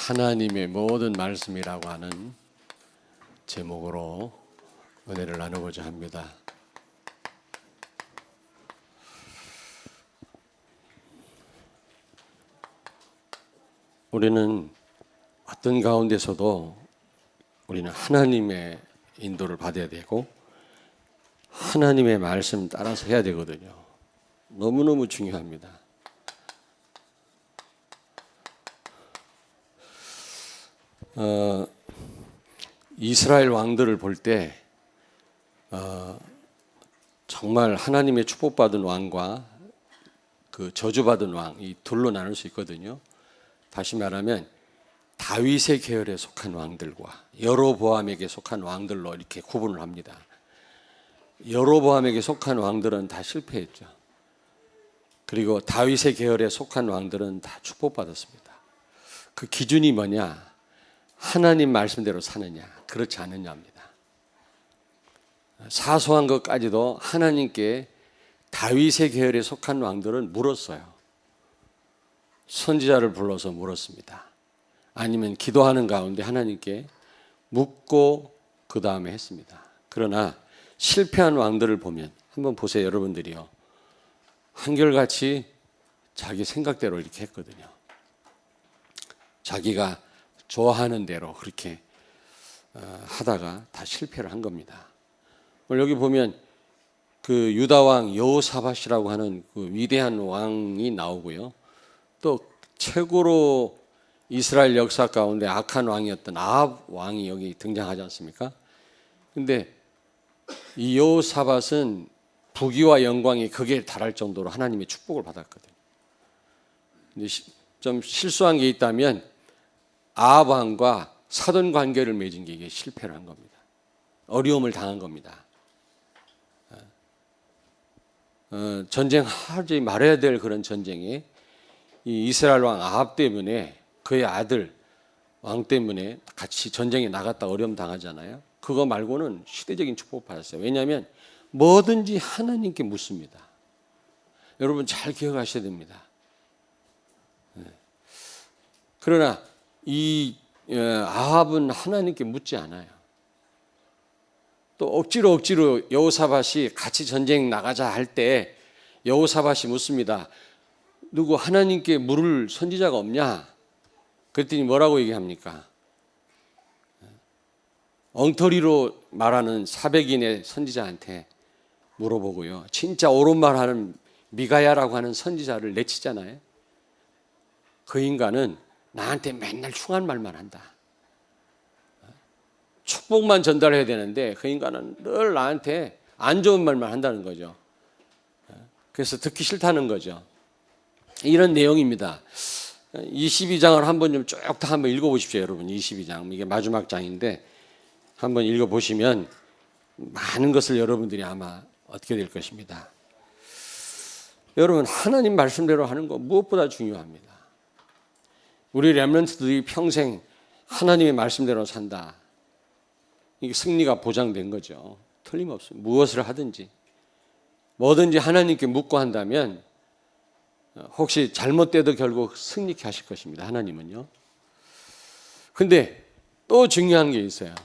하나님의 모든 말씀이라고 하는 제목으로 은혜를 나누고자 합니다. 우리는 어떤 가운데서도 우리는 하나님의 인도를 받아야 되고 하나님의 말씀 따라서 해야 되거든요. 너무너무 중요합니다. 이스라엘 왕들을 볼 때 정말 하나님의 축복받은 왕과 그 저주받은 왕, 이 둘로 나눌 수 있거든요. 다시 말하면 다윗의 계열에 속한 왕들과 여로보암에게 속한 왕들로 이렇게 구분을 합니다. 여로보암에게 속한 왕들은 다 실패했죠. 그리고 다윗의 계열에 속한 왕들은 다 축복받았습니다. 그 기준이 뭐냐? 하나님 말씀대로 사느냐, 그렇지 않느냐입니다. 사소한 것까지도 하나님께 다윗의 계열에 속한 왕들은 물었어요. 선지자를 불러서 물었습니다. 아니면 기도하는 가운데 하나님께 묻고 그 다음에 했습니다. 그러나 실패한 왕들을 보면 한번 보세요, 여러분들이요. 한결같이 자기 생각대로 이렇게 했거든요. 자기가 좋아하는 대로 그렇게 하다가 다 실패를 한 겁니다. 여기 보면 그 유다 왕 여호사밧이라고 하는 그 위대한 왕이 나오고요. 또 최고로 이스라엘 역사 가운데 악한 왕이었던 아합 왕이 여기 등장하지 않습니까? 근데 이 여호사밧은 부귀와 영광이 극에 달할 정도로 하나님의 축복을 받았거든요. 근데 좀 실수한 게 있다면 아합 왕과 사돈 관계를 맺은 게 이게 실패를 한 겁니다. 어려움을 당한 겁니다. 전쟁하지 말아야 될 그런 전쟁에 이 이스라엘 왕 아합 때문에 그의 아들 왕 때문에 같이 전쟁에 나갔다 어려움 당하잖아요. 그거 말고는 시대적인 축복 받았어요. 왜냐하면 뭐든지 하나님께 묻습니다. 여러분 잘 기억하셔야 됩니다. 그러나 이 아합은 하나님께 묻지 않아요. 또 억지로 여호사밧이 같이 전쟁 나가자 할 때 여호사밧이 묻습니다. 누구 하나님께 물을 선지자가 없냐? 그랬더니 뭐라고 얘기합니까? 엉터리로 말하는 400인의 선지자한테 물어보고요. 진짜 옳은 말하는 미가야라고 하는 선지자를 내치잖아요. 그 인간은 나한테 맨날 흉한 말만 한다. 축복만 전달해야 되는데 그 인간은 늘 나한테 안 좋은 말만 한다는 거죠. 그래서 듣기 싫다는 거죠. 이런 내용입니다. 22장을 한번 좀 쭉 다 한번 읽어보십시오, 여러분. 22장 이게 마지막 장인데 한번 읽어보시면 많은 것을 여러분들이 아마 얻게 될 것입니다. 여러분 하나님 말씀대로 하는 거 무엇보다 중요합니다. 우리 렘넌트들이 평생 하나님의 말씀대로 산다. 이게 승리가 보장된 거죠. 틀림없어요. 무엇을 하든지 뭐든지 하나님께 묻고 한다면 혹시 잘못돼도 결국 승리케 하실 것입니다. 하나님은요. 근데 또 중요한 게 있어요.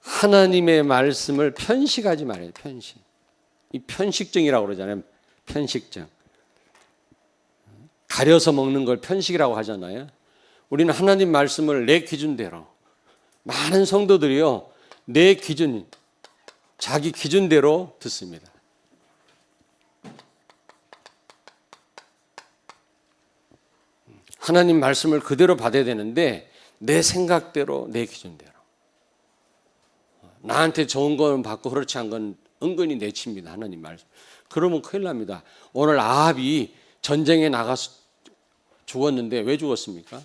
하나님의 말씀을 편식하지 말아요. 편식. 이 편식증이라고 그러잖아요. 편식증. 가려서 먹는 걸 편식이라고 하잖아요. 우리는 하나님 말씀을 내 기준대로 많은 성도들이요. 내 기준, 자기 기준대로 듣습니다. 하나님 말씀을 그대로 받아야 되는데 내 생각대로 내 기준대로 나한테 좋은 건 받고 그렇지 않은 건 은근히 내칩니다. 하나님 말씀. 그러면 큰일 납니다. 오늘 아합이 전쟁에 나가서 죽었는데 왜 죽었습니까?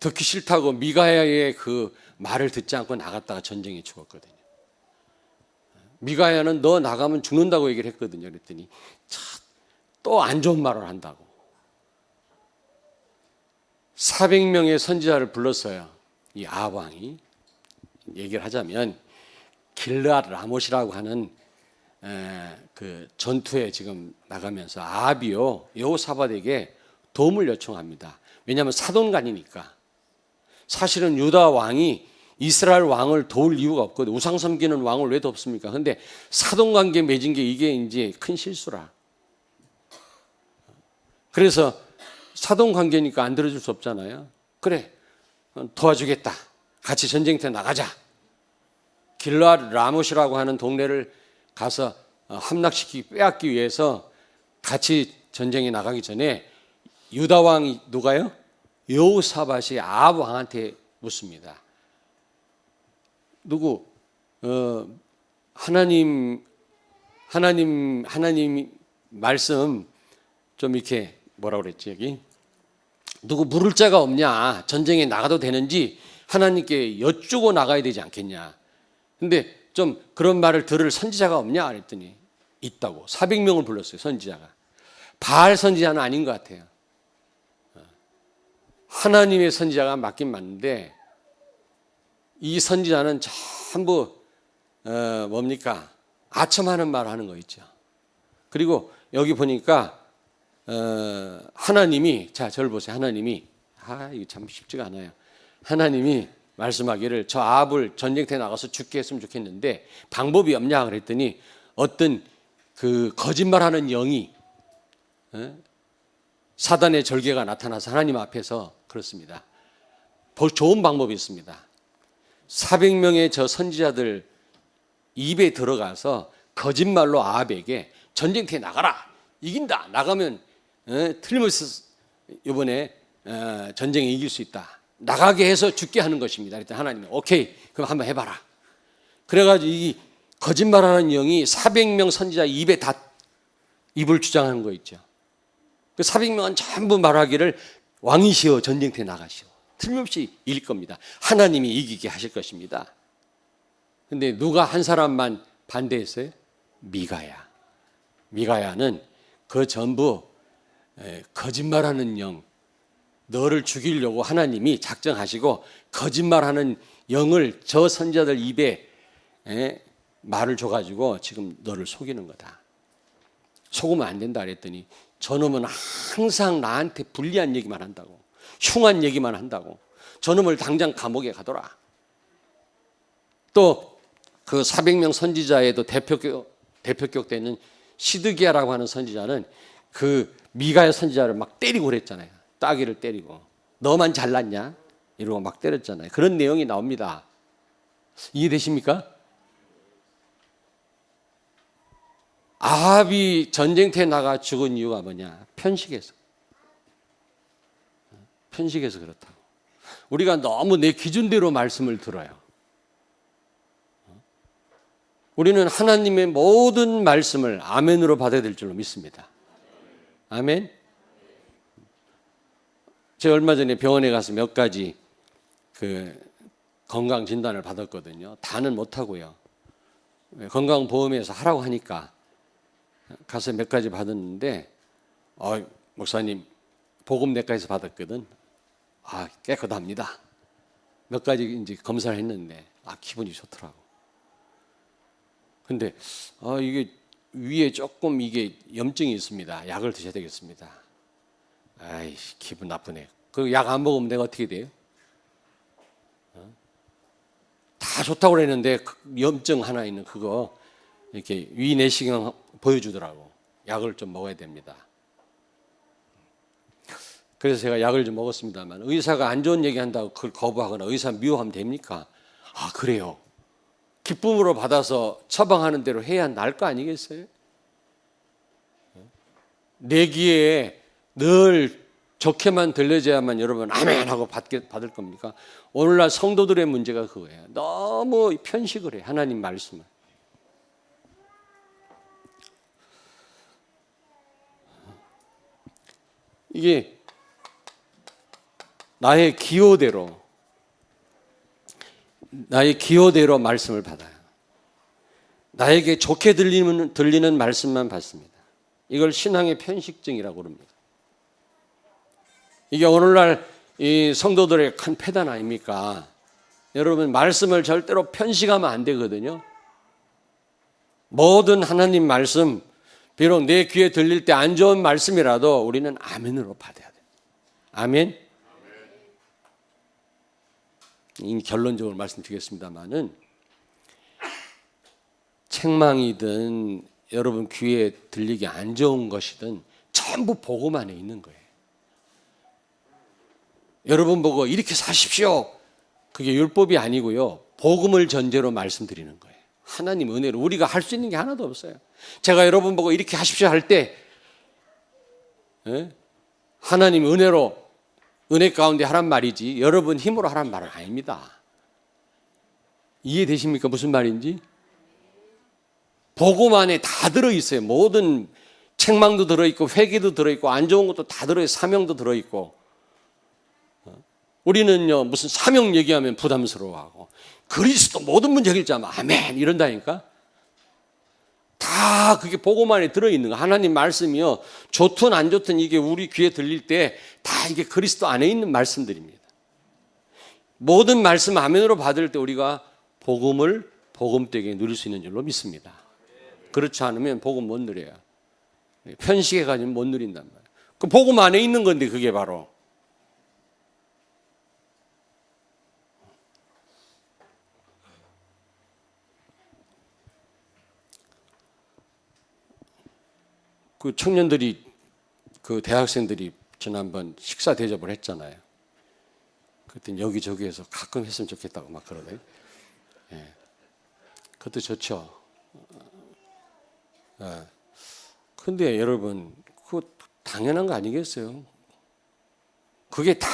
듣기 싫다고 미가야의 그 말을 듣지 않고 나갔다가 전쟁에 죽었거든요. 미가야는 너 나가면 죽는다고 얘기를 했거든요. 그랬더니 또 안 좋은 말을 한다고. 400명의 선지자를 불렀어요. 이 아합 왕이. 얘기를 하자면 길르앗 라못이라고 하는 그 전투에 지금 나가면서 아합이요 여호사밧에게 도움을 요청합니다. 왜냐하면 사돈간이니까. 사실은 유다 왕이 이스라엘 왕을 도울 이유가 없거든. 우상 섬기는 왕을 왜 돕습니까? 근데 사돈관계 맺은 게 이게 이제 큰 실수라. 그래서 사돈관계니까 안 들어줄 수 없잖아요. 그래, 도와주겠다. 같이 전쟁터에 나가자. 길르앗 라못이라고 하는 동네를 가서 함락시키기 빼앗기 위해서 같이 전쟁에 나가기 전에 유다 왕이 누가요? 여호사밧이 아합 왕한테 묻습니다. 누구? 하나님 말씀 좀 이렇게 뭐라 그랬지 여기? 누구 물을 자가 없냐? 전쟁에 나가도 되는지 하나님께 여쭈고 나가야 되지 않겠냐? 근데 좀 그런 말을 들을 선지자가 없냐? 그랬더니 있다고. 400명을 불렀어요, 선지자가. 바알 선지자는 아닌 것 같아요. 하나님의 선지자가 맞긴 맞는데 이 선지자는 전부 뭡니까? 아첨하는 말을 하는 거 있죠. 그리고 여기 보니까 하나님이, 자 저를 보세요. 하나님이, 이거 참 쉽지가 않아요. 하나님이 말씀하기를 저 아합을 전쟁터에 나가서 죽게 했으면 좋겠는데 방법이 없냐 그랬더니 어떤 그 거짓말하는 영이, 사단의 절개가 나타나서 하나님 앞에서 그렇습니다. 좋은 방법이 있습니다. 400명의 저 선지자들 입에 들어가서 거짓말로 아합에게 전쟁터에 나가라, 이긴다, 나가면 틀림없이 이번에 전쟁에 이길 수 있다, 나가게 해서 죽게 하는 것입니다. 그랬더니 하나님이 오케이, 그럼 한번 해봐라. 그래가지고 이 거짓말하는 영이 400명 선지자 입에 다 입을 주장하는 거 있죠. 그 400명은 전부 말하기를 왕이시여 전쟁터에 나가시오, 틀림없이 이길 겁니다. 하나님이 이기게 하실 것입니다. 근데 누가 한 사람만 반대했어요? 미가야는 그 전부 거짓말하는 영, 너를 죽이려고 하나님이 작정하시고 거짓말하는 영을 저 선지자들 입에 말을 줘가지고 지금 너를 속이는 거다. 속으면 안 된다 그랬더니 저놈은 항상 나한테 불리한 얘기만 한다고, 흉한 얘기만 한다고, 저놈을 당장 감옥에 가둬라. 또 그 400명 선지자에도 대표격 되는 시드기야라고 하는 선지자는 그 미가야 선지자를 막 때리고 그랬잖아요. 따귀를 때리고 너만 잘났냐 이러고 막 때렸잖아요. 그런 내용이 나옵니다. 이해되십니까? 아합이 전쟁터에 나가 죽은 이유가 뭐냐? 편식해서 그렇다고. 우리가 너무 내 기준대로 말씀을 들어요. 우리는 하나님의 모든 말씀을 아멘으로 받아야 될 줄로 믿습니다. 아멘. 제가 얼마 전에 병원에 가서 몇 가지 그 건강 진단을 받았거든요. 다는 못하고요. 건강보험에서 하라고 하니까 가서 몇 가지 받았는데, 목사님 보금내과에서 받았거든. 깨끗합니다. 몇 가지 이제 검사를 했는데 기분이 좋더라고. 근데 이게 위에 조금 이게 염증이 있습니다. 약을 드셔야 되겠습니다. 기분 나쁘네. 그 약 안 먹으면 내가 어떻게 돼요? 다 좋다고 그랬는데 염증 하나 있는 그거 이렇게 위 내시경 보여주더라고. 약을 좀 먹어야 됩니다. 그래서 제가 약을 좀 먹었습니다만, 의사가 안 좋은 얘기 한다고 그걸 거부하거나 의사 미워하면 됩니까? 그래요. 기쁨으로 받아서 처방하는 대로 해야 날 거 아니겠어요? 내 귀에 늘 좋게만 들려져야만 여러분 아멘 하고 받을 겁니까? 오늘날 성도들의 문제가 그거예요. 너무 편식을 해, 하나님 말씀을. 이게 나의 기호대로 말씀을 받아요. 나에게 좋게 들리는 말씀만 받습니다. 이걸 신앙의 편식증이라고 합니다. 이게 오늘날 이 성도들의 큰 폐단 아닙니까? 여러분, 말씀을 절대로 편식하면 안 되거든요. 모든 하나님 말씀, 비록 내 귀에 들릴 때 안 좋은 말씀이라도 우리는 아멘으로 받아야 돼요. 아멘. 이 결론적으로 말씀드리겠습니다만은 책망이든 여러분 귀에 들리기 안 좋은 것이든 전부 복음 안에 있는 거예요. 여러분 보고 이렇게 사십시오. 그게 율법이 아니고요. 복음을 전제로 말씀드리는 거예요. 하나님 은혜로 우리가 할 수 있는 게 하나도 없어요. 제가 여러분 보고 이렇게 하십시오 할 때 하나님 은혜로 은혜 가운데 하란 말이지 여러분 힘으로 하란 말은 아닙니다. 이해되십니까? 무슨 말인지? 복음 안에 다 들어있어요. 모든 책망도 들어있고 회개도 들어있고 안 좋은 것도 다 들어있고 사명도 들어있고. 우리는요 무슨 사명 얘기하면 부담스러워하고 그리스도 모든 문제 해결자면 아멘 이런다니까. 다 그게 복음 안에 들어있는 거. 하나님 말씀이요 좋든 안 좋든 이게 우리 귀에 들릴 때 다 이게 그리스도 안에 있는 말씀들입니다. 모든 말씀 아멘으로 받을 때 우리가 복음을 복음되게 누릴 수 있는 줄로 믿습니다. 그렇지 않으면 복음 못 누려요. 편식해 가지고 못 누린단 말이에요. 그 복음 안에 있는 건데 그게 바로. 그 청년들이 그 대학생들이 지난번 식사 대접을 했잖아요. 그때 여기저기에서 가끔 했으면 좋겠다고 막 그러네. 예. 그것도 좋죠. 예. 근데 여러분, 그거 당연한 거 아니겠어요? 그게 다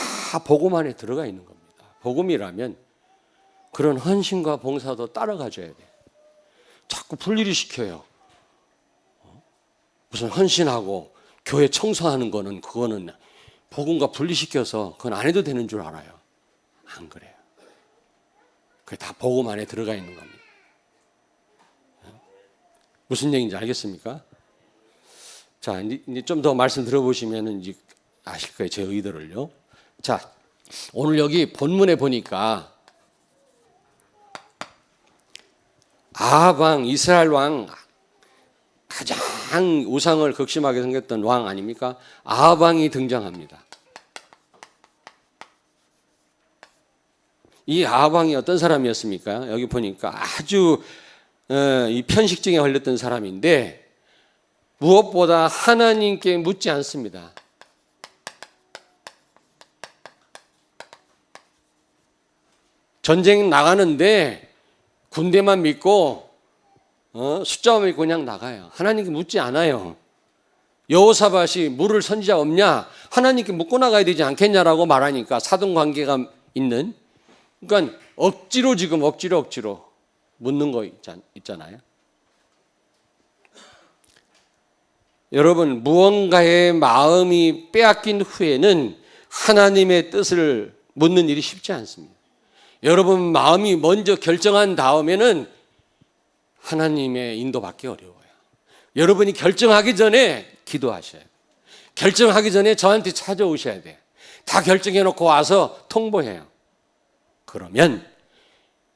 복음 안에 들어가 있는 겁니다. 복음이라면 그런 헌신과 봉사도 따라가줘야 돼. 자꾸 분리를 시켜요. 무슨 헌신하고 교회 청소하는 거는 그거는 복음과 분리시켜서 그건 안 해도 되는 줄 알아요. 안 그래요. 그게 다 복음 안에 들어가 있는 겁니다. 무슨 얘기인지 알겠습니까? 자, 이제 좀 더 말씀 들어보시면 이제 아실 거예요. 제 의도를요. 자, 오늘 여기 본문에 보니까 아합 왕, 이스라엘 왕 가장 우상을 극심하게 생겼던 왕 아닙니까? 아합 왕이 등장합니다. 이 아합 왕이 어떤 사람이었습니까? 여기 보니까 아주 이 편식증에 걸렸던 사람인데 무엇보다 하나님께 묻지 않습니다. 전쟁 나가는데 군대만 믿고 숫자만 믿고 그냥 나가요. 하나님께 묻지 않아요. 여호사밧이 물을 선지자 없냐? 하나님께 묻고 나가야 되지 않겠냐라고 말하니까 사돈관계가 있는, 그러니까 억지로 묻는 거 있잖아요. 여러분, 무언가의 마음이 빼앗긴 후에는 하나님의 뜻을 묻는 일이 쉽지 않습니다. 여러분 마음이 먼저 결정한 다음에는 하나님의 인도받기 어려워요. 여러분이 결정하기 전에 기도하셔야 돼요. 결정하기 전에 저한테 찾아오셔야 돼요. 다 결정해놓고 와서 통보해요. 그러면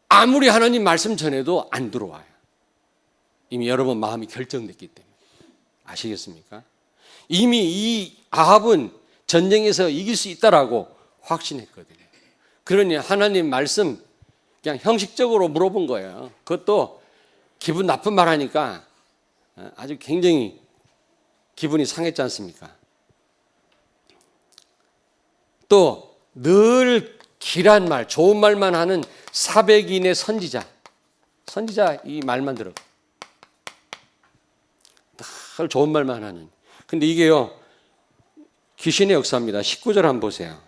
아무리 하나님 말씀 전해도 안 들어와요. 이미 여러분 마음이 결정됐기 때문에. 아시겠습니까? 이미 이 아합은 전쟁에서 이길 수 있다라고 확신했거든요. 그러니 하나님 말씀 그냥 형식적으로 물어본 거예요. 그것도 기분 나쁜 말 하니까 아주 굉장히 기분이 상했지 않습니까? 또 늘 길한 말, 좋은 말만 하는 사백인의 선지자 이 말만 들어. 늘 좋은 말만 하는. 근데 이게요 귀신의 역사입니다. 19절 한번 보세요.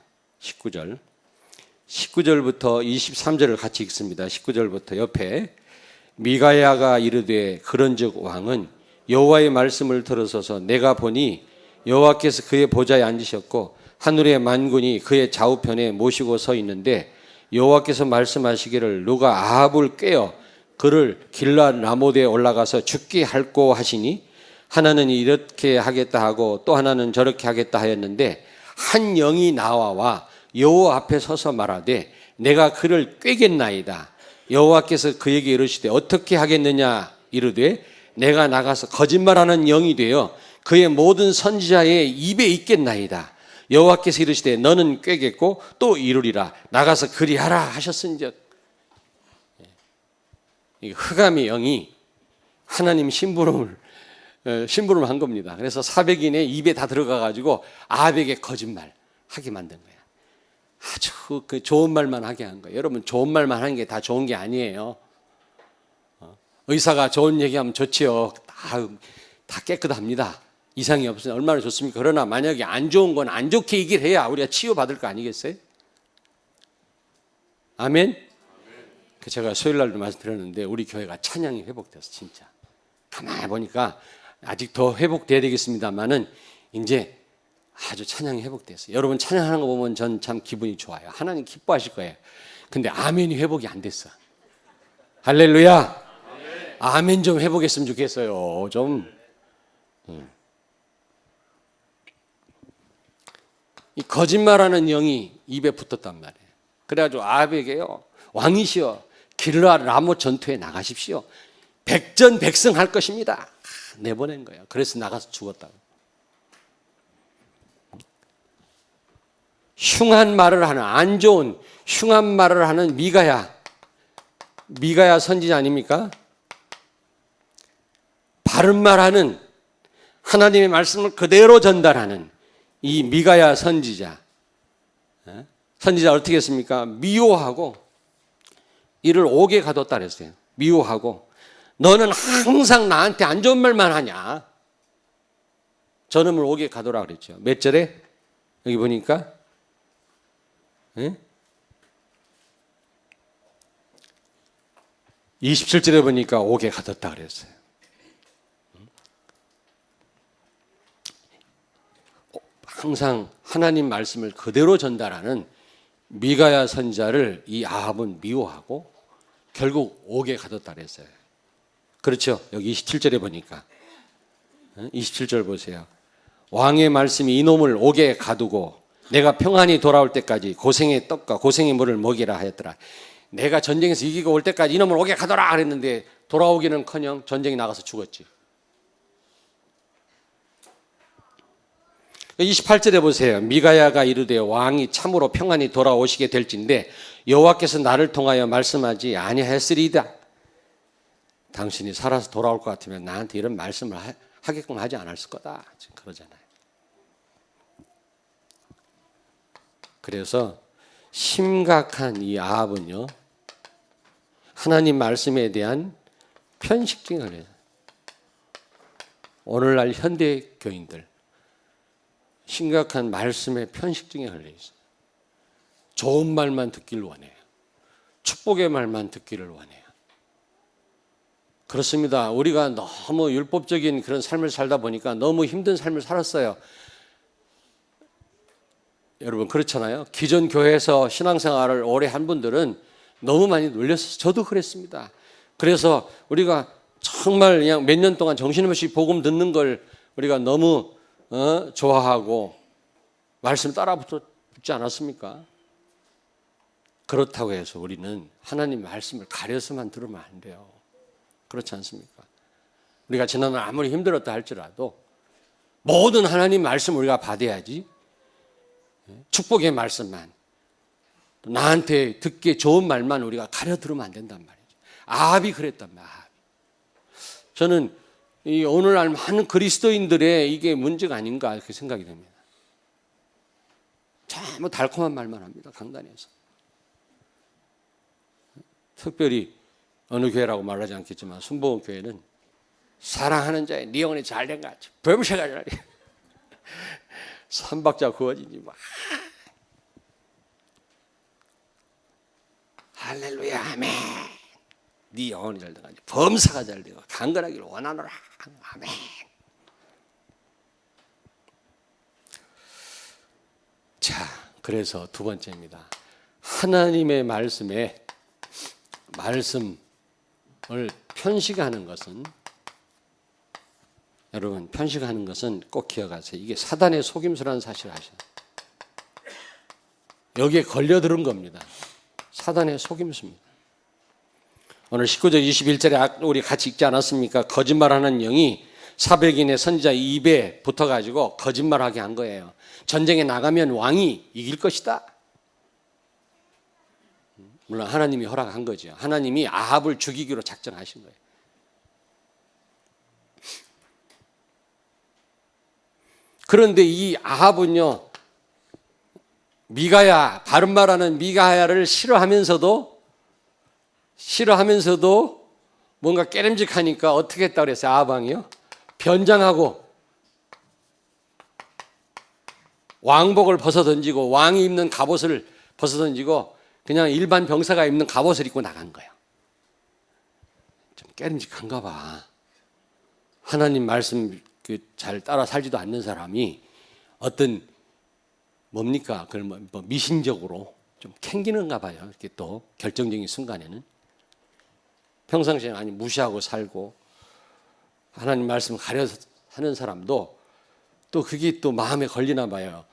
19절부터 23절을 같이 읽습니다. 19절부터 옆에 미가야가 이르되 그런즉 왕은 여호와의 말씀을 들으소서. 내가 보니 여호와께서 그의 보좌에 앉으셨고 하늘의 만군이 그의 좌우편에 모시고 서 있는데 여호와께서 말씀하시기를 누가 아합을 꾀어 그를 길앗 라모드에 올라가서 죽게 할꼬 하시니 하나는 이렇게 하겠다 하고 또 하나는 저렇게 하겠다 하였는데 한 영이 나와 여호와 앞에 서서 말하되 내가 그를 꾀겠나이다. 여호와께서 그에게 이르시되 어떻게 하겠느냐 이르되 내가 나가서 거짓말하는 영이 되어 그의 모든 선지자의 입에 있겠나이다. 여호와께서 이르시되 너는 꾀겠고 또 이루리라. 나가서 그리하라 하셨은즉. 흑암의 영이 하나님 심부름을 한 겁니다. 그래서 400인의 입에 다 들어가가지고 아합에게 거짓말 하게 만든 거예요. 아주 그 좋은 말만 하게 한 거예요. 여러분, 좋은 말만 하는 게 다 좋은 게 아니에요. 의사가 좋은 얘기하면 좋지요. 다 깨끗합니다. 이상이 없으면 얼마나 좋습니까? 그러나 만약에 안 좋은 건 안 좋게 얘기를 해야 우리가 치유받을 거 아니겠어요? 아멘? 제가 수요일 날도 말씀드렸는데 우리 교회가 찬양이 회복돼서 진짜 가만히 보니까 아직 더 회복돼야 되겠습니다만은 이제 아주 찬양이 회복됐어요. 여러분 찬양하는 거 보면 전 참 기분이 좋아요. 하나님 기뻐하실 거예요. 근데 아멘이 회복이 안 됐어. 할렐루야. 아멘 좀 회복했으면 좋겠어요. 좀. 이 거짓말하는 영이 입에 붙었단 말이에요. 그래가지고 아합에게요, 왕이시여 길라 라못 전투에 나가십시오. 백전백승할 것입니다. 내보낸 거예요. 그래서 나가서 죽었다고. 흉한 말을 하는, 안 좋은 흉한 말을 하는 미가야 선지자 아닙니까? 바른 말하는, 하나님의 말씀을 그대로 전달하는 이 미가야 선지자 어떻게 했습니까? 미워하고 이를 옥에 가뒀다 그랬어요. 미워하고 너는 항상 나한테 안 좋은 말만 하냐. 저놈을 옥에 가둬라 그랬죠. 몇 절에? 여기 보니까 27절에 보니까 옥에 가뒀다 그랬어요. 항상 하나님 말씀을 그대로 전달하는 미가야 선지자를 이 아합은 미워하고 결국 옥에 가뒀다 그랬어요. 그렇죠? 여기 27절에 보니까 27절 보세요. 왕의 말씀이 이놈을 옥에 가두고 내가 평안히 돌아올 때까지 고생의 떡과 고생의 물을 먹이라 하였더라. 내가 전쟁에서 이기고 올 때까지 이놈을 옥에 가둬라 그랬는데 돌아오기는커녕 전쟁에 나가서 죽었지. 28절에 보세요. 미가야가 이르되 왕이 참으로 평안히 돌아오시게 될진데 여호와께서 나를 통하여 말씀하지 아니하였으리이다. 당신이 살아서 돌아올 것 같으면 나한테 이런 말씀을 하게끔 하지 않았을 거다. 지금 그러잖아요. 그래서 심각한 이 아합은요, 하나님 말씀에 대한 편식증을 해요. 오늘날 현대 교인들 심각한 말씀의 편식증에 걸려 있어요. 좋은 말만 듣기를 원해요. 축복의 말만 듣기를 원해요. 그렇습니다. 우리가 너무 율법적인 그런 삶을 살다 보니까 너무 힘든 삶을 살았어요. 여러분 그렇잖아요. 기존 교회에서 신앙생활을 오래 한 분들은 너무 많이 놀렸어요. 저도 그랬습니다. 그래서 우리가 정말 그냥 몇 년 동안 정신없이 복음 듣는 걸 우리가 너무 좋아하고 말씀 따라 붙지 않았습니까? 그렇다고 해서 우리는 하나님 말씀을 가려서만 들으면 안 돼요. 그렇지 않습니까? 우리가 지난날 아무리 힘들었다 할지라도 모든 하나님 말씀 우리가 받아야지. 축복의 말씀만, 나한테 듣기 좋은 말만 우리가 가려 들으면 안 된단 말이죠. 아합이 그랬단 말이에요. 저는 이 오늘날 많은 그리스도인들의 이게 문제가 아닌가 이렇게 생각이 됩니다. 참 달콤한 말만 합니다. 강단에서. 특별히 어느 교회라고 말하지 않겠지만 순복음 교회는 사랑하는 자의 네 영혼이 잘된 것 같이 범셔가지고 삼박자 구워지지 막 할렐루야 아멘. 네 영혼이 잘되고 범사가 잘되고 강건하기를 원하노라 아멘. 자, 그래서 두 번째입니다. 하나님의 말씀을 편식하는 것은, 여러분 편식하는 것은 꼭 기억하세요. 이게 사단의 속임수라는 사실을 아셔야 돼요. 여기에 걸려들은 겁니다. 사단의 속임수입니다. 오늘 19절 21절에 우리 같이 읽지 않았습니까? 거짓말하는 영이 사백인의 선지자 입에 붙어가지고 거짓말하게 한 거예요. 전쟁에 나가면 왕이 이길 것이다. 물론 하나님이 허락한 거죠. 하나님이 아합을 죽이기로 작정하신 거예요. 그런데 이 아합은요, 미가야, 바른 말하는 미가야를 싫어하면서도 뭔가 깨름직하니까 어떻게 했다고 그랬어요? 아합 왕이요? 변장하고 왕복을 벗어던지고 왕이 입는 갑옷을 벗어던지고 그냥 일반 병사가 입는 갑옷을 입고 나간 거예요. 좀 깨름직한가 봐. 하나님 말씀 잘 따라 살지도 않는 사람이 어떤 뭡니까? 그걸 뭐 미신적으로 좀 캥기는가 봐요. 이렇게 또 결정적인 순간에는 평상시에 아니 무시하고 살고 하나님 말씀 가려서 사는 사람도 또 그게 또 마음에 걸리나 봐요.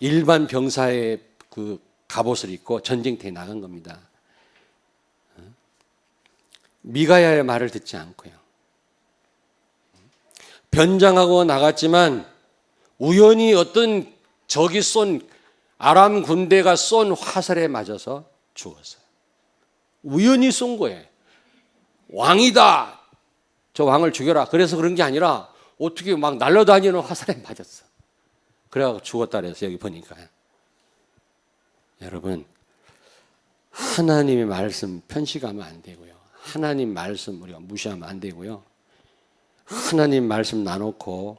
일반 병사의 그 갑옷을 입고 전쟁터에 나간 겁니다. 미가야의 말을 듣지 않고요. 변장하고 나갔지만 우연히 어떤 적이 쏜 아람 군대가 쏜 화살에 맞아서 죽었어요. 우연히 쏜 거예요. 왕이다. 저 왕을 죽여라. 그래서 그런 게 아니라 어떻게 막 날아다니는 화살에 맞았어. 그래가지고 죽었다 그래서 여기 보니까. 여러분, 하나님의 말씀 편식하면 안 되고요. 하나님 말씀 우리가 무시하면 안 되고요. 하나님 말씀 나놓고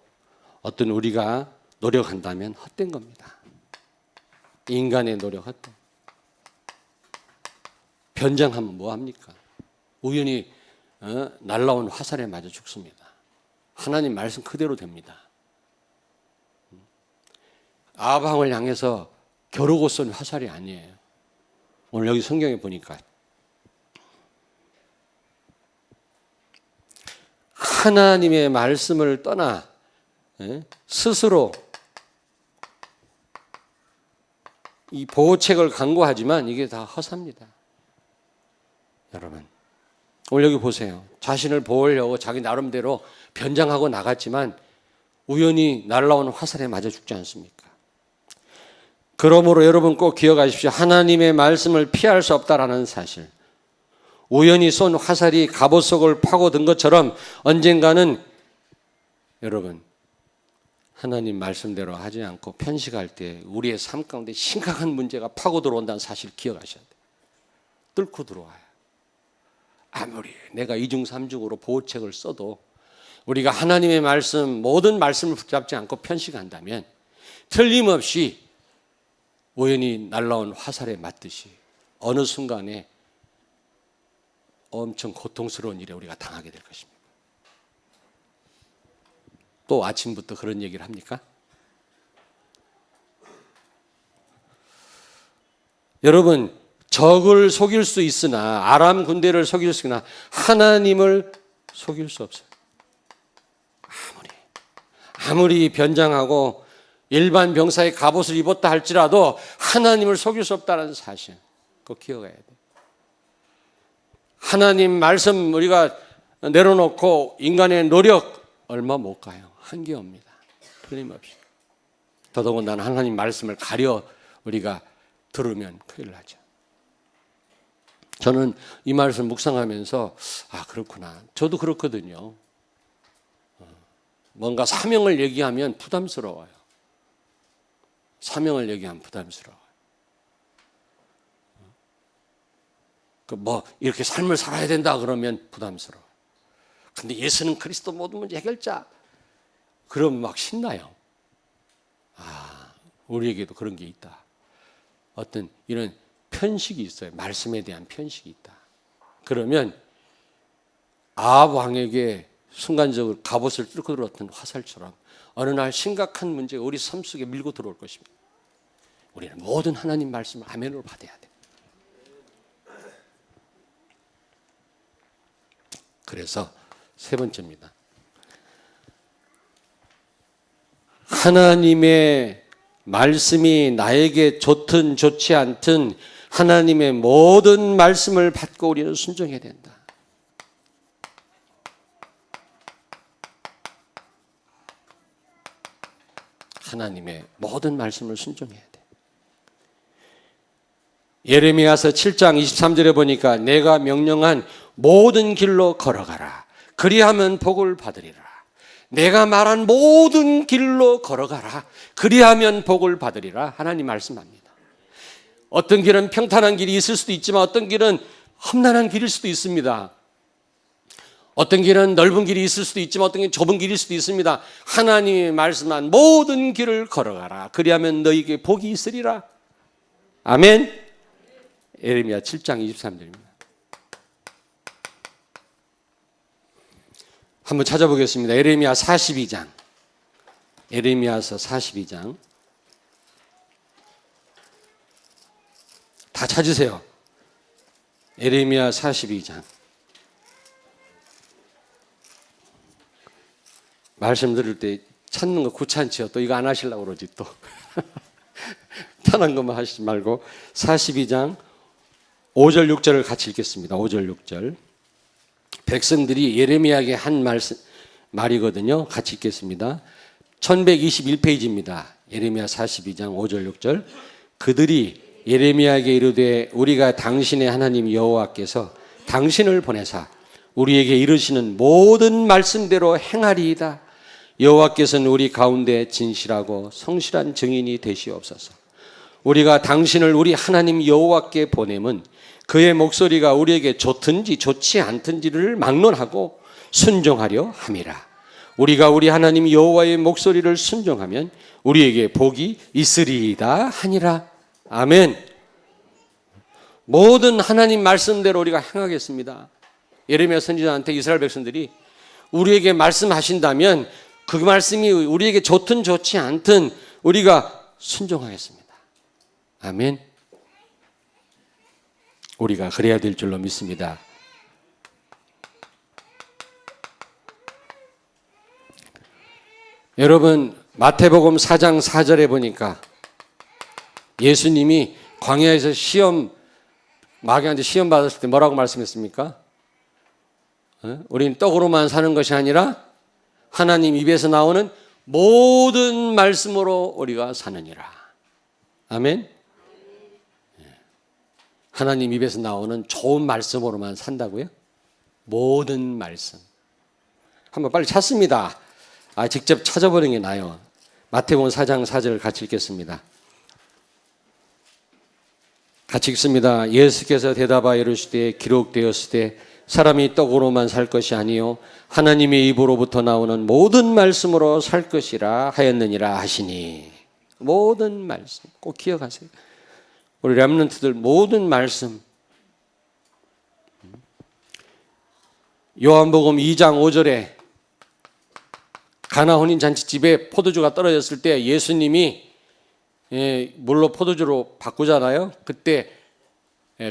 어떤 우리가 노력한다면 헛된 겁니다. 인간의 노력 헛된. 변장하면 뭐합니까? 우연히 날라온 화살에 맞아 죽습니다. 하나님 말씀 그대로 됩니다. 아합왕을 향해서 겨루고 쏜 화살이 아니에요. 오늘 여기 성경에 보니까 하나님의 말씀을 떠나 스스로 이 보호책을 강구하지만 이게 다 허사입니다. 여러분, 오늘 여기 보세요. 자신을 보호하려고 자기 나름대로 변장하고 나갔지만 우연히 날라오는 화살에 맞아 죽지 않습니까? 그러므로 여러분 꼭 기억하십시오. 하나님의 말씀을 피할 수 없다라는 사실. 우연히 쏜 화살이 갑옷 속을 파고든 것처럼 언젠가는 여러분 하나님 말씀대로 하지 않고 편식할 때 우리의 삶 가운데 심각한 문제가 파고 들어온다는 사실 기억하셔야 돼요. 뚫고 들어와요. 아무리 내가 이중삼중으로 보호책을 써도 우리가 하나님의 말씀 모든 말씀을 붙잡지 않고 편식한다면 틀림없이 우연히 날라온 화살에 맞듯이 어느 순간에 엄청 고통스러운 일에 우리가 당하게 될 것입니다. 또 아침부터 그런 얘기를 합니까? 여러분, 적을 속일 수 있으나 아람 군대를 속일 수 있으나 하나님을 속일 수 없어요. 아무리 변장하고 일반 병사의 갑옷을 입었다 할지라도 하나님을 속일 수 없다는 사실 꼭 기억해야 돼요. 하나님 말씀 우리가 내려놓고 인간의 노력 얼마 못 가요. 한계입니다. 틀림없이. 더더군다나 하나님 말씀을 가려 우리가 들으면 큰일 나죠. 저는 이 말씀 묵상하면서 그렇구나. 저도 그렇거든요. 뭔가 사명을 얘기하면 부담스러워요. 사명을 얘기하면 부담스러워요. 이렇게 삶을 살아야 된다 그러면 부담스러워요. 근데 예수는 그리스도 모든 문제 해결자. 그럼 막 신나요. 우리에게도 그런 게 있다. 어떤 이런 편식이 있어요. 말씀에 대한 편식이 있다. 그러면 아합 왕에게 순간적으로 갑옷을 뚫고 들어왔던 화살처럼 어느 날 심각한 문제가 우리 삶 속에 밀고 들어올 것입니다. 우리는 모든 하나님 말씀을 아멘으로 받아야 돼. 그래서 세 번째입니다. 하나님의 말씀이 나에게 좋든 좋지 않든 하나님의 모든 말씀을 받고 우리는 순종해야 된다. 하나님의 모든 말씀을 순종해야 돼. 예레미야서 7장 23절에 보니까 내가 명령한 모든 길로 걸어가라. 그리하면 복을 받으리라. 내가 말한 모든 길로 걸어가라. 그리하면 복을 받으리라. 하나님 말씀합니다. 어떤 길은 평탄한 길이 있을 수도 있지만 어떤 길은 험난한 길일 수도 있습니다. 어떤 길은 넓은 길이 있을 수도 있지만 어떤 길은 좁은 길일 수도 있습니다. 하나님이 말씀한 모든 길을 걸어가라. 그리하면 너에게 복이 있으리라. 아멘. 예레미야 7장 23절입니다. 한번 찾아보겠습니다. 예레미야 42장. 예레미야서 42장. 다 찾으세요. 예레미야 42장. 말씀 들을 때 찾는 거 귀찮죠. 또 이거 안 하시려고 그러지 또. 편한 것만 하시지 말고 42장 5절 6절을 같이 읽겠습니다. 5절 6절. 백성들이 예레미야에게 한 말이거든요. 같이 읽겠습니다. 1121페이지입니다. 예레미야 42장 5절 6절. 그들이 예레미야에게 이르되 우리가 당신의 하나님 여호와께서 당신을 보내사 우리에게 이르시는 모든 말씀대로 행하리이다. 여호와께서는 우리 가운데 진실하고 성실한 증인이 되시옵소서. 우리가 당신을 우리 하나님 여호와께 보내면 그의 목소리가 우리에게 좋든지 좋지 않든지를 막론하고 순종하려 함이라. 우리가 우리 하나님 여호와의 목소리를 순종하면 우리에게 복이 있으리이다 하니라. 아멘. 모든 하나님 말씀대로 우리가 행하겠습니다. 예레미야 선지자한테 이스라엘 백성들이 우리에게 말씀하신다면 그 말씀이 우리에게 좋든 좋지 않든 우리가 순종하겠습니다. 아멘. 우리가 그래야 될 줄로 믿습니다. 여러분 마태복음 4장 4절에 보니까 예수님이 광야에서 마귀한테 시험 받았을 때 뭐라고 말씀했습니까? 우리는 떡으로만 사는 것이 아니라 하나님 입에서 나오는 모든 말씀으로 우리가 사느니라. 아멘. 하나님 입에서 나오는 좋은 말씀으로만 산다고요? 모든 말씀. 한번 빨리 찾습니다. 직접 찾아보는 게 나아요. 마태복음 4장 4절을 같이 읽겠습니다. 같이 읽습니다. 예수께서 대답하여 이르시되 기록되었으되 사람이 떡으로만 살 것이 아니요 하나님의 입으로부터 나오는 모든 말씀으로 살 것이라 하였느니라 하시니. 모든 말씀 꼭 기억하세요. 우리 렘넌트들 모든 말씀. 요한복음 2장 5절에 가나 혼인잔치집에 포도주가 떨어졌을 때 예수님이 물로 포도주로 바꾸잖아요. 그때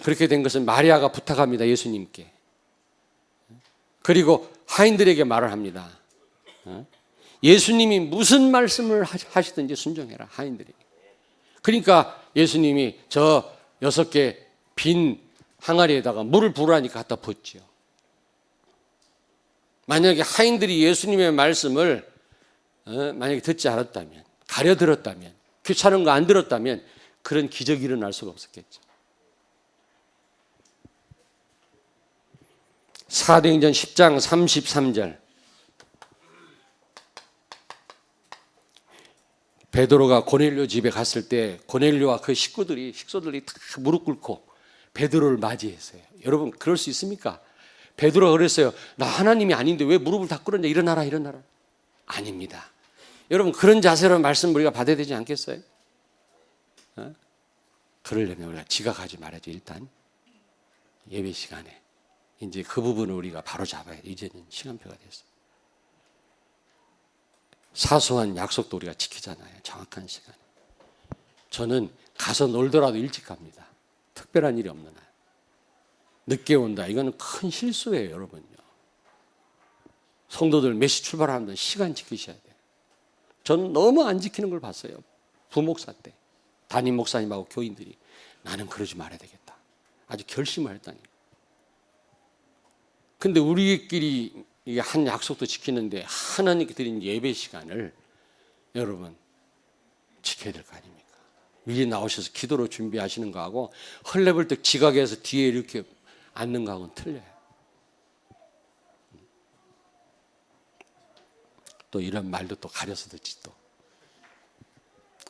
그렇게 된 것은 마리아가 부탁합니다. 예수님께. 그리고 하인들에게 말을 합니다. 예수님이 무슨 말씀을 하시든지 순종해라. 하인들에게. 그러니까 예수님이 저 6개 빈 항아리에다가 물을 부으라니까 갖다 붓지요. 만약에 하인들이 예수님의 말씀을 만약에 듣지 않았다면, 가려들었다면, 귀찮은 거 안 들었다면 그런 기적이 일어날 수가 없었겠죠. 사도행전 10장 33절. 베드로가 고넬료 집에 갔을 때 고넬료와 그 식구들이 다 무릎 꿇고 베드로를 맞이했어요. 여러분 그럴 수 있습니까? 베드로가 그랬어요. 나 하나님이 아닌데 왜 무릎을 다 꿇었냐. 일어나라. 아닙니다. 여러분 그런 자세로 말씀 우리가 받아야 되지 않겠어요? 그러려면 우리가 지각하지 말아야죠. 일단 예배 시간에 이제 그 부분을 우리가 바로 잡아야 돼. 이제는 시간표가 됐어요. 사소한 약속도 우리가 지키잖아요. 정확한 시간에. 저는 가서 놀더라도 일찍 갑니다. 특별한 일이 없는 날. 늦게 온다. 이거는 큰 실수예요, 여러분요. 성도들 몇 시 출발하면 시간 지키셔야 돼요. 저는 너무 안 지키는 걸 봤어요. 부목사 때. 담임 목사님하고 교인들이 나는 그러지 말아야 되겠다. 아주 결심을 했다니. 근데 우리끼리 한 약속도 지키는데 하나님께 드린 예배 시간을 여러분 지켜야 될 거 아닙니까? 미리 나오셔서 기도로 준비하시는 거하고 헐레벌떡 지각해서 뒤에 이렇게 앉는 거하고는 틀려요. 또 이런 말도 또 가려서 듣지 또.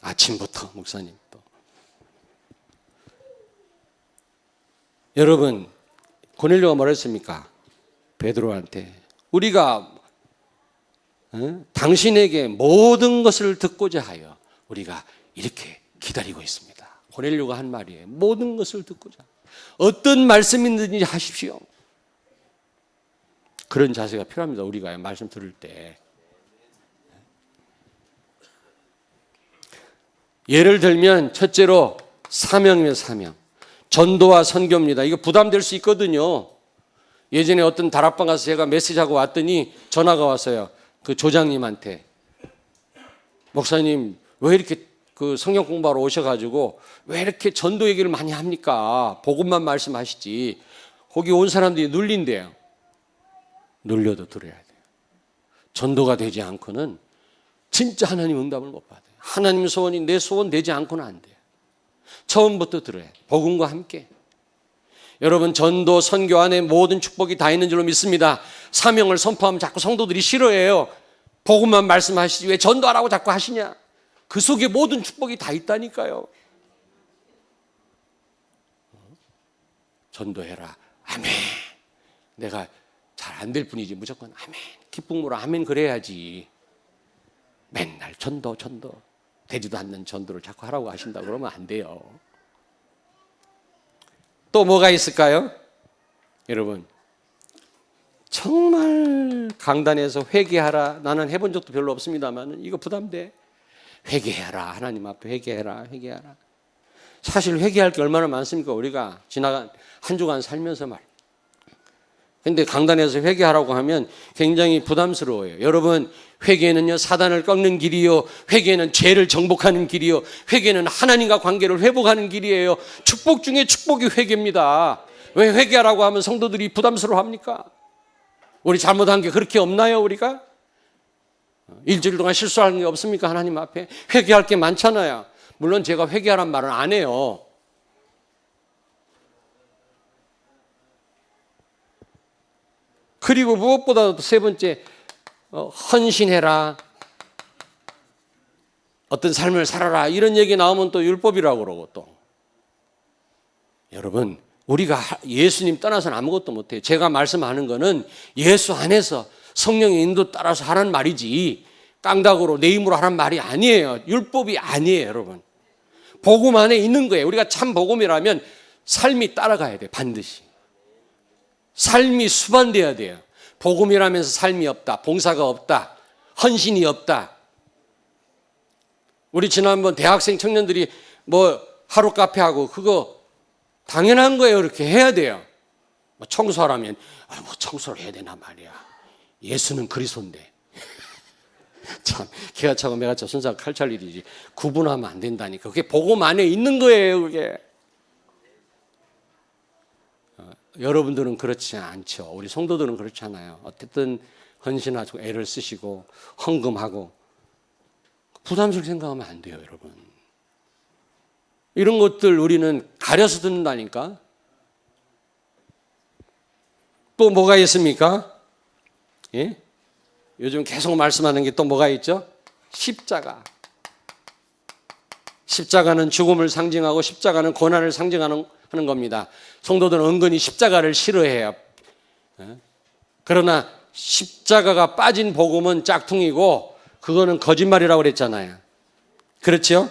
아침부터 목사님 또. 여러분, 고넬료가 뭐라 했습니까? 베드로한테 우리가 당신에게 모든 것을 듣고자 하여 우리가 이렇게 기다리고 있습니다. 고넬료가 한 말이에요. 모든 것을 듣고자. 어떤 말씀이든지 하십시오. 그런 자세가 필요합니다. 우리가 말씀 들을 때. 예를 들면 첫째로 사명이면 사명. 전도와 선교입니다. 이거 부담될 수 있거든요. 예전에 어떤 다락방 가서 제가 메시지하고 왔더니 전화가 왔어요. 그 조장님한테. 목사님 왜 이렇게 그 성경 공부하러 오셔가지고 왜 이렇게 전도 얘기를 많이 합니까? 복음만 말씀하시지. 거기 온 사람들이 눌린대요. 눌려도 들어야 돼요. 전도가 되지 않고는 진짜 하나님 응답을 못 받아요. 하나님 소원이 내 소원 되지 않고는 안 돼요. 처음부터 들어야 돼요. 복음과 함께. 여러분, 전도, 선교 안에 모든 축복이 다 있는 줄로 믿습니다. 사명을 선포하면 자꾸 성도들이 싫어해요. 복음만 말씀하시지 왜 전도하라고 자꾸 하시냐. 그 속에 모든 축복이 다 있다니까요. 전도해라. 아멘. 내가 잘 안 될 뿐이지 무조건 아멘. 기쁨으로 아멘 그래야지. 맨날 전도. 되지도 않는 전도를 자꾸 하라고 하신다 그러면 안 돼요. 또 뭐가 있을까요? 여러분, 정말 강단에서 회개하라. 나는 해본 적도 별로 없습니다만 이거 부담돼. 회개해라. 하나님 앞에 회개해라. 사실 회개할 게 얼마나 많습니까? 우리가 지나간 한 주간 살면서 말. 근데 강단에서 회개하라고 하면 굉장히 부담스러워요. 여러분, 회개는요, 사단을 꺾는 길이요. 회개는 죄를 정복하는 길이요. 회개는 하나님과 관계를 회복하는 길이에요. 축복 중에 축복이 회개입니다. 왜 회개하라고 하면 성도들이 부담스러워 합니까? 우리 잘못한 게 그렇게 없나요, 우리가? 일주일 동안 실수한 게 없습니까, 하나님 앞에? 회개할 게 많잖아요. 물론 제가 회개하란 말은 안 해요. 그리고 무엇보다도 세 번째, 헌신해라. 어떤 삶을 살아라. 이런 얘기 나오면 또 율법이라고 그러고 또. 여러분, 우리가 예수님 떠나서는 아무것도 못해요. 제가 말씀하는 거는 예수 안에서 성령의 인도 따라서 하라는 말이지 깡다구로 내 힘으로 하라는 말이 아니에요. 율법이 아니에요, 여러분. 복음 안에 있는 거예요. 우리가 참 복음이라면 삶이 따라가야 돼요, 반드시. 삶이 수반돼야 돼요. 복음이라면서 삶이 없다, 봉사가 없다, 헌신이 없다. 우리 지난번 대학생 청년들이 뭐 하루 카페하고 그거 당연한 거예요. 그렇게 해야 돼요. 뭐 청소하라면 뭐 청소를 해야 되나 말이야. 예수는 그리스도인데. 참 기가 차고 매가 차 손상 칼찰 일이지. 구분하면 안 된다니까. 그게 복음 안에 있는 거예요. 그게. 여러분들은 그렇지 않죠. 우리 성도들은 그렇지 않아요. 어쨌든 헌신하고 애를 쓰시고 헌금하고 부담스럽게 생각하면 안 돼요, 여러분. 이런 것들 우리는 가려서 듣는다니까. 또 뭐가 있습니까? 예? 요즘 계속 말씀하는 게 또 뭐가 있죠? 십자가. 십자가는 죽음을 상징하고 십자가는 고난을 상징하는 겁니다. 성도들은 은근히 십자가를 싫어해요. 그러나 십자가가 빠진 복음은 짝퉁이고 그거는 거짓말이라고 그랬잖아요. 그렇죠?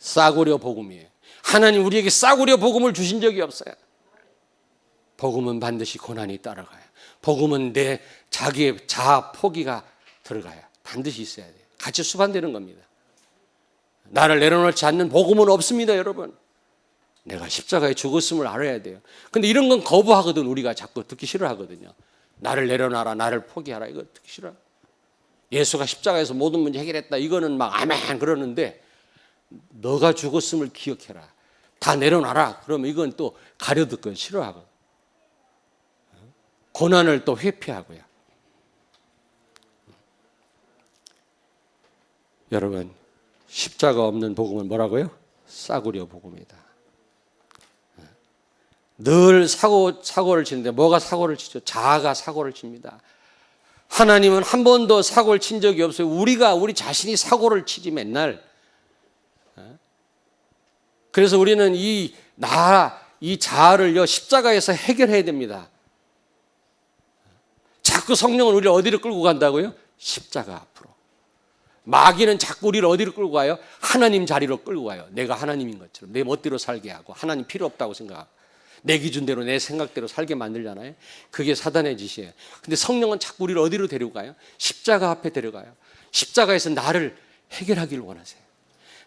싸구려 복음이에요. 하나님 우리에게 싸구려 복음을 주신 적이 없어요. 복음은 반드시 고난이 따라가요. 복음은 내 자기의 자아 포기가 들어가요. 반드시 있어야 돼요. 같이 수반되는 겁니다. 나를 내려놓지 않는 복음은 없습니다, 여러분. 내가 십자가에 죽었음을 알아야 돼요. 근데 이런 건 거부하거든. 우리가 자꾸 듣기 싫어하거든요. 나를 내려놔라, 나를 포기하라, 이거 듣기 싫어. 예수가 십자가에서 모든 문제 해결했다, 이거는 막 아멘 그러는데 너가 죽었음을 기억해라, 다 내려놔라, 그러면 이건 또 가려듣고 싫어하거든. 고난을 또 회피하고요. 여러분, 십자가 없는 복음은 뭐라고요? 싸구려 복음이다. 늘 사고를 치는데 뭐가 사고를 치죠? 자아가 사고를 칩니다. 하나님은 한 번도 사고를 친 적이 없어요. 우리 자신이 사고를 치지 맨날. 그래서 우리는 이 자아를요 십자가에서 해결해야 됩니다. 자꾸 성령은 우리를 어디로 끌고 간다고요? 십자가 앞으로. 마귀는 자꾸 우리를 어디로 끌고 가요? 하나님 자리로 끌고 가요. 내가 하나님인 것처럼 내 멋대로 살게 하고 하나님 필요 없다고 생각하고 내 기준대로 내 생각대로 살게 만들잖아요. 그게 사단의 짓이에요. 근데 성령은 자꾸 우리를 어디로 데리고 가요? 십자가 앞에 데려가요. 십자가에서 나를 해결하기를 원하세요.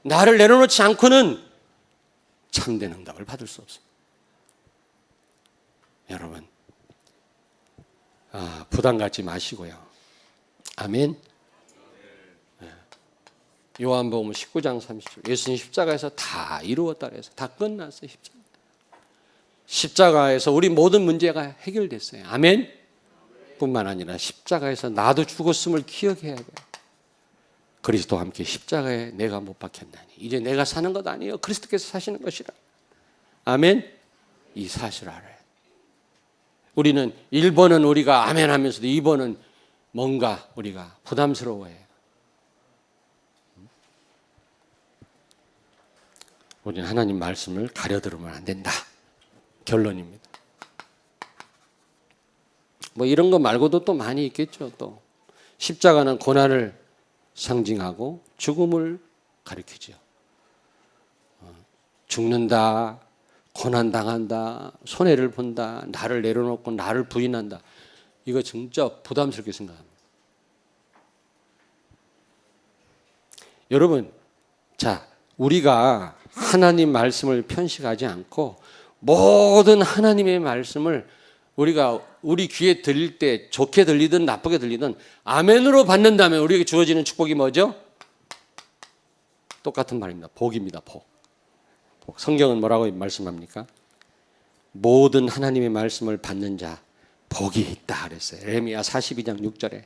나를 내려놓지 않고는 참된 응답을 받을 수 없습니다. 여러분, 부담 갖지 마시고요. 아멘. 요한복음 19장 30절. 예수님 십자가에서 다 이루었다 그래서 다 끝났어요. 십자가에서 우리 모든 문제가 해결됐어요. 아멘. 뿐만 아니라 십자가에서 나도 죽었음을 기억해야 돼요. 그리스도와 함께 십자가에 내가 못 박혔나니 이제 내가 사는 것 아니에요. 그리스도께서 사시는 것이라. 아멘. 이 사실을 알아요. 우리는 1번은 우리가 아멘 하면서도 2번은 뭔가 우리가 부담스러워해요. 우리는 하나님 말씀을 가려들으면 안 된다. 결론입니다. 뭐 이런 거 말고도 또 많이 있겠죠. 또 십자가는 고난을 상징하고 죽음을 가리키죠. 죽는다, 고난당한다, 손해를 본다, 나를 내려놓고 나를 부인한다. 이거 진짜 부담스럽게 생각합니다. 여러분, 자, 우리가 하나님 말씀을 편식하지 않고 모든 하나님의 말씀을 우리가 우리 귀에 들릴 때 좋게 들리든 나쁘게 들리든 아멘으로 받는다면 우리에게 주어지는 축복이 뭐죠? 똑같은 말입니다. 복입니다. 복. 성경은 뭐라고 말씀합니까? 모든 하나님의 말씀을 받는 자 복이 있다 그랬어요. 예레미야 42장 6절에.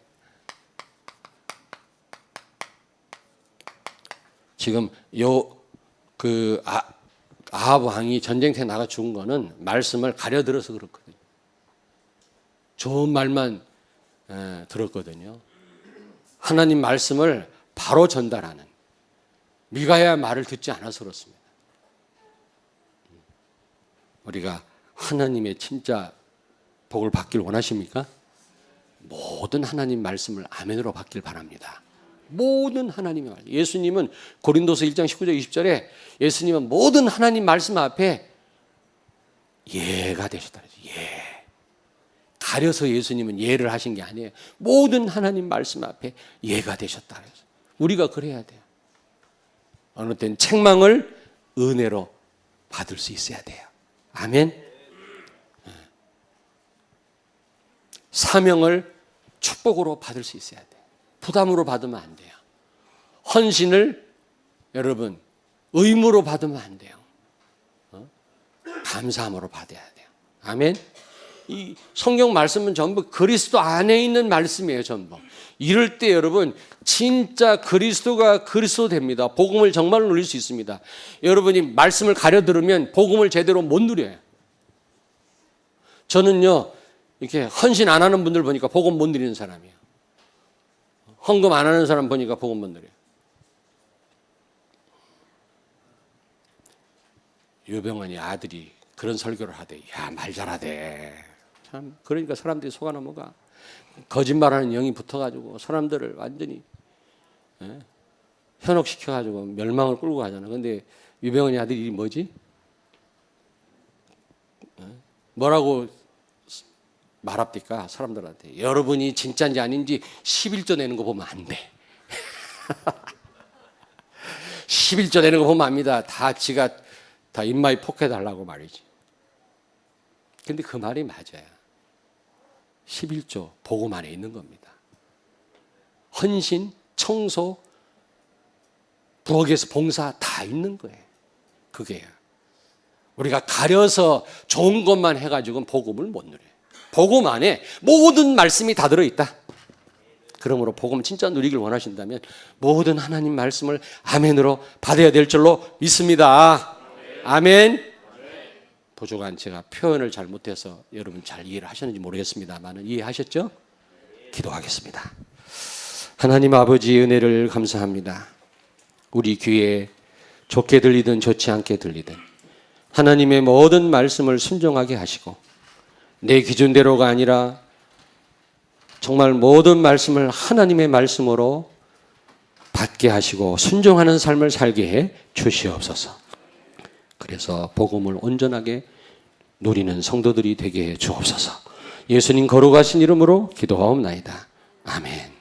지금 아합 왕이 전쟁터에 나가 죽은 거는 말씀을 가려들어서 그렇거든요. 좋은 말만 들었거든요. 하나님 말씀을 바로 전달하는 미가야 말을 듣지 않아서 그렇습니다. 우리가 하나님의 진짜 복을 받길 원하십니까? 모든 하나님 말씀을 아멘으로 받길 바랍니다. 모든 하나님의 말씀. 예수님은 고린도서 1장 19절 20절에 예수님은 모든 하나님 말씀 앞에 예가 되셨다. 예. 가려서 예수님은 예를 하신 게 아니에요. 모든 하나님 말씀 앞에 예가 되셨다. 우리가 그래야 돼요. 어느 때는 책망을 은혜로 받을 수 있어야 돼요. 아멘. 사명을 축복으로 받을 수 있어야 돼요. 부담으로 받으면 안 돼요. 헌신을 여러분 의무로 받으면 안 돼요. 감사함으로 받아야 돼요. 아멘. 이 성경 말씀은 전부 그리스도 안에 있는 말씀이에요. 전부. 이럴 때 여러분 진짜 그리스도가 그리스도 됩니다. 복음을 정말로 누릴 수 있습니다. 여러분이 말씀을 가려 들으면 복음을 제대로 못 누려요. 저는요 이렇게 헌신 안 하는 분들 보니까 복음 못 누리는 사람이에요. 헌금 안 하는 사람 보니까 복음 못 누려요. 유병원이 아들이 그런 설교를 하대. 야, 말 잘하대. 참 그러니까 사람들이 속아 넘어가. 거짓말하는 영이 붙어가지고 사람들을 완전히 현혹시켜가지고 멸망을 끌고 가잖아. 근데 유병원이 아들이 이름이 뭐지? 뭐라고 말합니까? 사람들한테. 여러분이 진짜인지 아닌지 11조 내는 거 보면 안 돼. 11조 내는 거 보면 압니다. 다 지가 다 입마이 폭해달라고 말이지. 근데 그 말이 맞아요. 11조 복음 안에 있는 겁니다. 헌신, 청소, 부엌에서 봉사 다 있는 거예요. 그게요. 우리가 가려서 좋은 것만 해가지고는 복음을 못 누려요. 복음 안에 모든 말씀이 다 들어있다. 그러므로 복음 진짜 누리길 원하신다면 모든 하나님 말씀을 아멘으로 받아야 될 줄로 믿습니다. 아멘. 부족한 제가 표현을 잘못해서 여러분 잘 이해를 하셨는지 모르겠습니다만 이해하셨죠? 기도하겠습니다. 하나님 아버지 은혜를 감사합니다. 우리 귀에 좋게 들리든 좋지 않게 들리든 하나님의 모든 말씀을 순종하게 하시고 내 기준대로가 아니라 정말 모든 말씀을 하나님의 말씀으로 받게 하시고 순종하는 삶을 살게 해 주시옵소서. 그래서 복음을 온전하게 누리는 성도들이 되게 해 주옵소서. 예수님 거룩하신 이름으로 기도하옵나이다. 아멘.